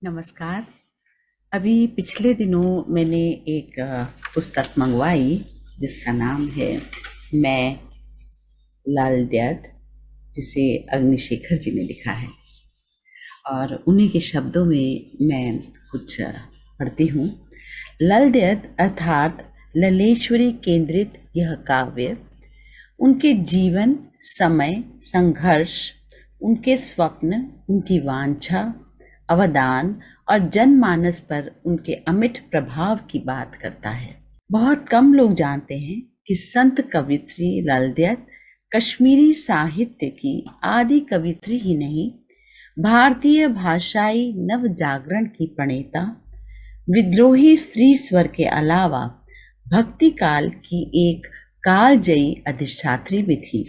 नमस्कार। अभी पिछले दिनों मैंने एक पुस्तक मंगवाई जिसका नाम है मैं लाल दयाद, जिसे अग्निशेखर जी ने लिखा है और उन्हीं के शब्दों में मैं कुछ पढ़ती हूँ। लाल दयाद अर्थात ललेश्वरी केंद्रित यह काव्य उनके जीवन, समय, संघर्ष, उनके स्वप्न, उनकी वांछा, अवदान और जनमानस पर उनके अमिट प्रभाव की बात करता है। बहुत कम लोग जानते हैं कि संत कवयित्री लाल दयाद कश्मीरी साहित्य की आदि कवयित्री ही नहीं, भारतीय भाषाई नव जागरण की प्रणेता, विद्रोही स्त्री स्वर के अलावा भक्ति काल की एक कालजयी अधिष्ठात्री भी थी।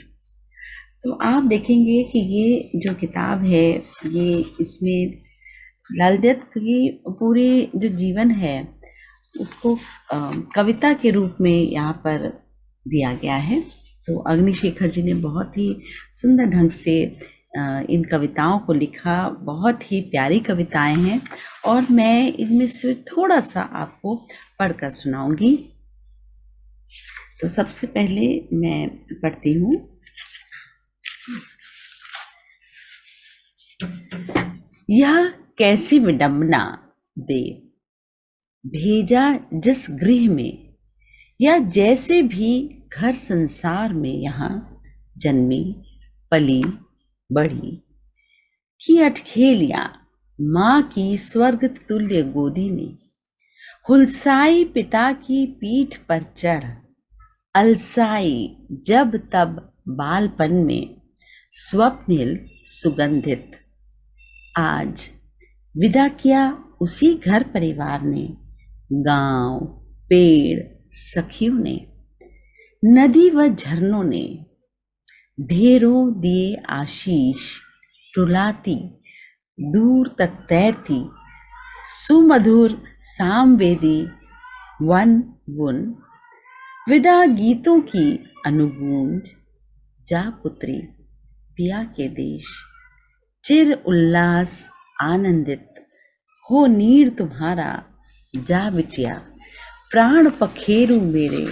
तो आप देखेंगे कि ये जो किताब है, ये इसमें लाल दयाद की पूरी जो जीवन है उसको कविता के रूप में यहाँ पर दिया गया है। तो अग्निशेखर जी ने बहुत ही सुंदर ढंग से इन कविताओं को लिखा। बहुत ही प्यारी कविताएं हैं और मैं इनमें से थोड़ा सा आपको पढ़कर सुनाऊंगी। तो सबसे पहले मैं पढ़ती हूँ। यह कैसी विडंबना देव, भेजा जिस गृह में, या जैसे भी घर संसार में यहाँ जन्मी पली बड़ी, की अटखेलियां माँ की स्वर्ग तुल्य गोदी में, हुलसाई पिता की पीठ पर चढ़, अलसाई जब तब बालपन में, स्वप्निल सुगंधित। आज विदा किया उसी घर परिवार ने, गांव, पेड़, सखियों ने, नदी व झरनों ने, ढेरों दिए आशीष, रुलाती दूर तक तैरती, सुमधुर सामवेदी वन गुन, विदा गीतों की अनुगूंज, जा पुत्री पिया के देश, चिर उल्लास आनंदित हो नीर तुम्हारा, जा बिटिया प्राण पखेरु मेरे,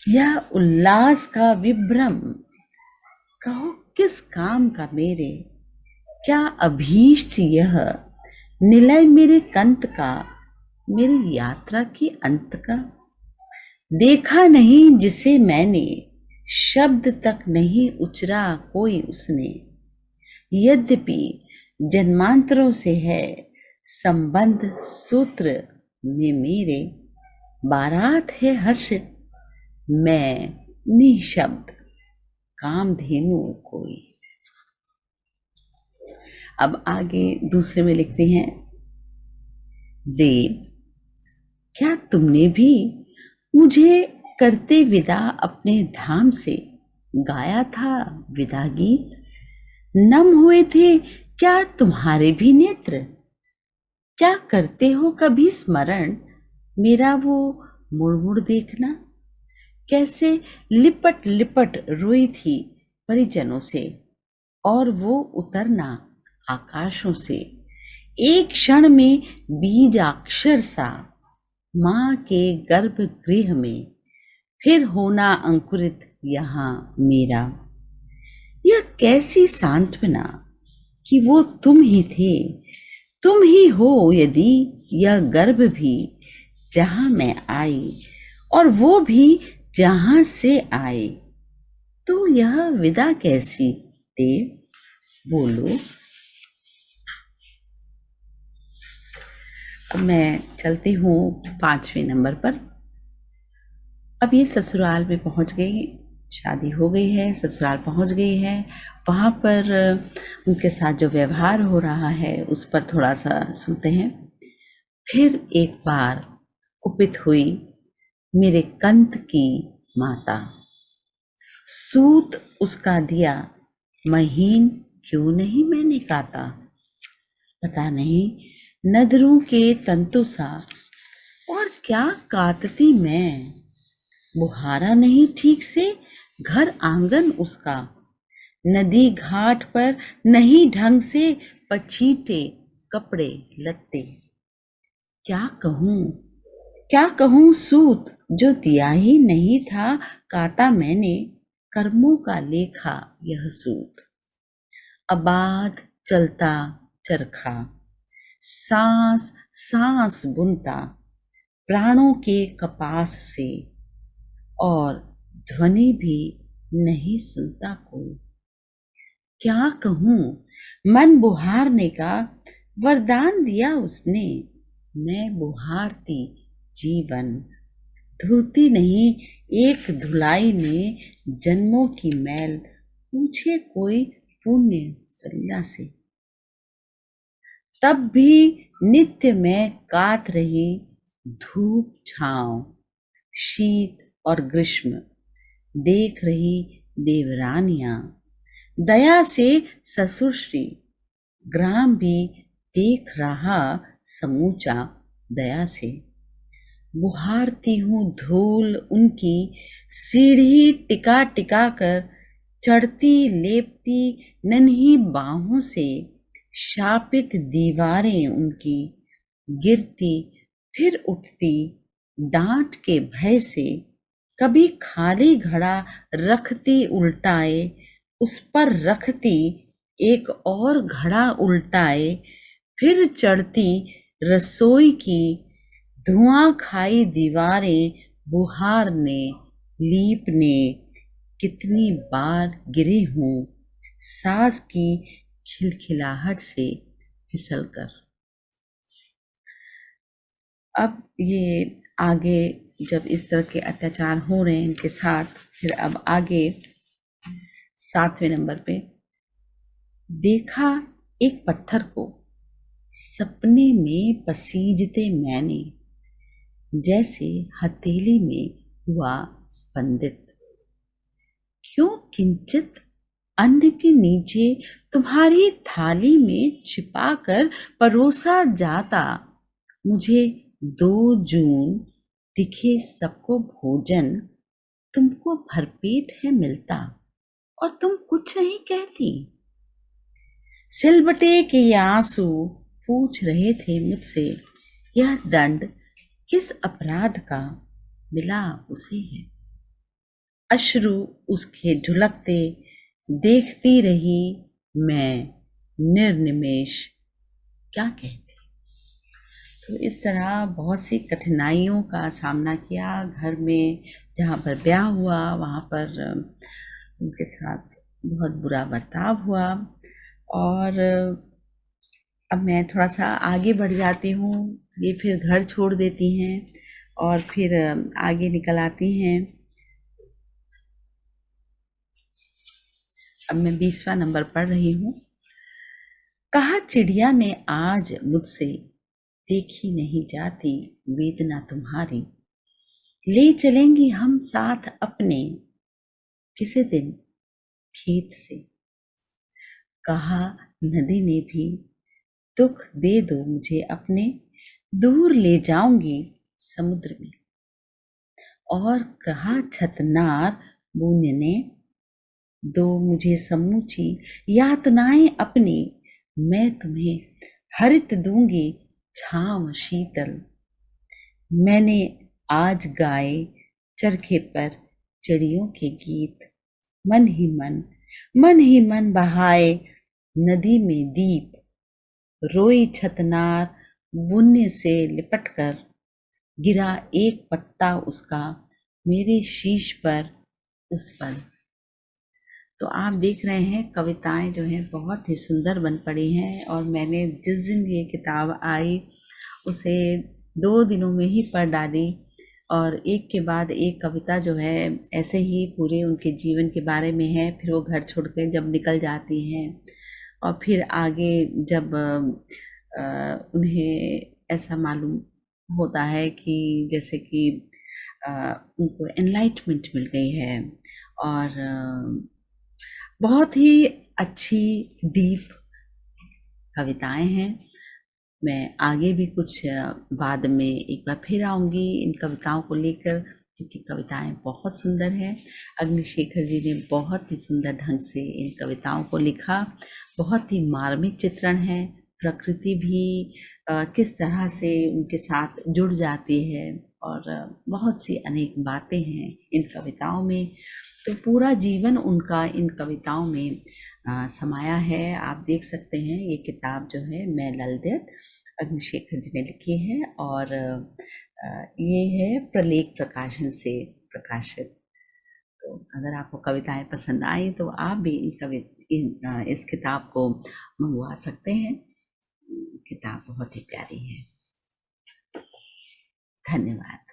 यह उल्लास का विभ्रम कहो किस काम का मेरे, क्या अभीष्ट यह निलय मेरे कंत का, मेरी यात्रा की अंत का, देखा नहीं जिसे मैंने, शब्द तक नहीं उचरा कोई उसने, यद्यपि जन्मांतरों से है संबंध सूत्र में मेरे, बारात है हर्षित मैं निशब्द कामधेनु कोई। अब आगे दूसरे में लिखते हैं, देव क्या तुमने भी मुझे करते विदा अपने धाम से गाया था विदा गीत, नम हुए थे क्या तुम्हारे भी नेत्र, क्या करते हो कभी स्मरण मेरा वो मुड़ मुड़ देखना, कैसे लिपट लिपट रोई थी परिजनों से, और वो उतरना आकाशों से, एक क्षण में बीजाक्षर सा माँ के गर्भगृह में, फिर होना अंकुरित यहाँ मेरा, यह कैसी सांत्वना कि वो तुम ही थे, तुम ही हो यदि यह गर्भ भी जहां मैं आई, और वो भी जहां से आए, तो यह विदा कैसी देव बोलो। अब मैं चलती हूँ 5वें नंबर पर। अब ये ससुराल में पहुंच गई, शादी हो गई है, ससुराल पहुंच गई है। वहाँ पर उनके साथ जो व्यवहार हो रहा है उस पर थोड़ा सा सुनते हैं। फिर एक बार कुपित हुई मेरे कंत की माता, सूत उसका दिया महीन क्यों नहीं मैंने काता, पता नहीं नदरों के तंतु सा और क्या काटती मैं, बुहारा नहीं ठीक से घर आंगन उसका, नदी घाट पर नहीं ढंग से पछीटे कपड़े लत्ते, क्या कहूँ सूत जो दिया ही नहीं था, काता मैंने कर्मों का लेखा यह सूत। अबाध चलता चरखा, सांस सांस बुनता, प्राणों के कपास से, और ध्वनि भी नहीं सुनता कोई। क्या कहूँ, मन बुहारने का वरदान दिया उसने, मैं बुहारती जीवन, धुलती नहीं एक धुलाई में, जन्मों की मैल पूछे कोई पुण्य सलिला से। तब भी नित्य मैं कात रही, धूप छांव, शीत और ग्रीष्म, देख रही देवरानियां, दया से ससुर श्री, ग्राम भी देख रहा समूचा दया से। बुहारती हूँ धूल उनकी, सीढ़ी टिका टिका कर, चढ़ती लेपती नन्ही बाहों से, शापित दीवारें उनकी, गिरती फिर उठती डांट के भय से। कभी खाली घड़ा रखती उल्टाए, उस पर रखती एक और घड़ा उल्टाए, फिर चढ़ती रसोई की धुआं खाई दीवारें, बुहारने लीपने कितनी बार गिरे हूँ, सास की खिलखिलाहट से फिसलकर। अब ये आगे जब इस तरह के अत्याचार हो रहे हैं इनके साथ, फिर अब आगे 7वें नंबर पे, देखा एक पत्थर को सपने में पसीजते मैंने, जैसे हथेली में हुआ स्पंदित। क्यों किंचित अन्न के नीचे तुम्हारी थाली में छिपाकर परोसा जाता, मुझे 2 जून दिखे सबको भोजन, तुमको भरपेट है मिलता और तुम कुछ नहीं कहती। सिलबटे के ये आंसू पूछ रहे थे मुझसे, यह दंड किस अपराध का मिला उसे है। अश्रु उसके ढुलकते देखती रही मैं निर्निमेष, क्या कहती। तो इस तरह बहुत सी कठिनाइयों का सामना किया। घर में जहाँ पर ब्याह हुआ वहाँ पर उनके साथ बहुत बुरा बर्ताव हुआ। और अब मैं थोड़ा सा आगे बढ़ जाती हूँ। ये फिर घर छोड़ देती हैं और फिर आगे निकल आती हैं। अब मैं 20वां नंबर पढ़ रही हूँ। कहा चिड़िया ने आज मुझसे, देखी नहीं जाती वेदना तुम्हारी, ले चलेंगी हम साथ अपने किसी दिन खेत से। कहा नदी ने भी, दुख दे दो मुझे अपने, दूर ले जाऊंगी समुद्र में। और कहा छतनार बूने ने, दो मुझे समूची यातनाएं अपनी, मैं तुम्हें हरित दूंगी छांव शीतल। मैंने आज गाए चरखे पर चिड़ियों के गीत, मन ही मन बहाए नदी में दीप। रोई छतनार बुन्ने से लिपट कर, गिरा एक पत्ता उसका मेरे शीश पर उस पल। तो आप देख रहे हैं कविताएं जो हैं बहुत ही सुंदर बन पड़ी हैं। और मैंने जिस दिन ये किताब आई उसे 2 दिनों में ही पढ़ डाली। और एक के बाद एक कविता जो है ऐसे ही पूरे उनके जीवन के बारे में है। फिर वो घर छोड़ के जब निकल जाती हैं और फिर आगे जब उन्हें ऐसा मालूम होता है कि जैसे कि उनको एनलाइटमेंट मिल गई है। और बहुत ही अच्छी डीप कविताएं हैं। मैं आगे भी कुछ बाद में एक बार फिर आऊँगी इन कविताओं को लेकर, क्योंकि कविताएं बहुत सुंदर हैं। अग्निशेखर जी ने बहुत ही सुंदर ढंग से इन कविताओं को लिखा। बहुत ही मार्मिक चित्रण है, प्रकृति भी किस तरह से उनके साथ जुड़ जाती है, और बहुत सी अनेक बातें हैं इन कविताओं में। तो पूरा जीवन उनका इन कविताओं में समाया है। आप देख सकते हैं, ये किताब जो है मैं लल देत अग्निशेखर जी ने लिखी है, और ये है प्रलेख प्रकाशन से प्रकाशित। तो अगर आपको कविताएं पसंद आई तो आप भी इस किताब को मंगवा सकते हैं। किताब बहुत ही प्यारी है। धन्यवाद।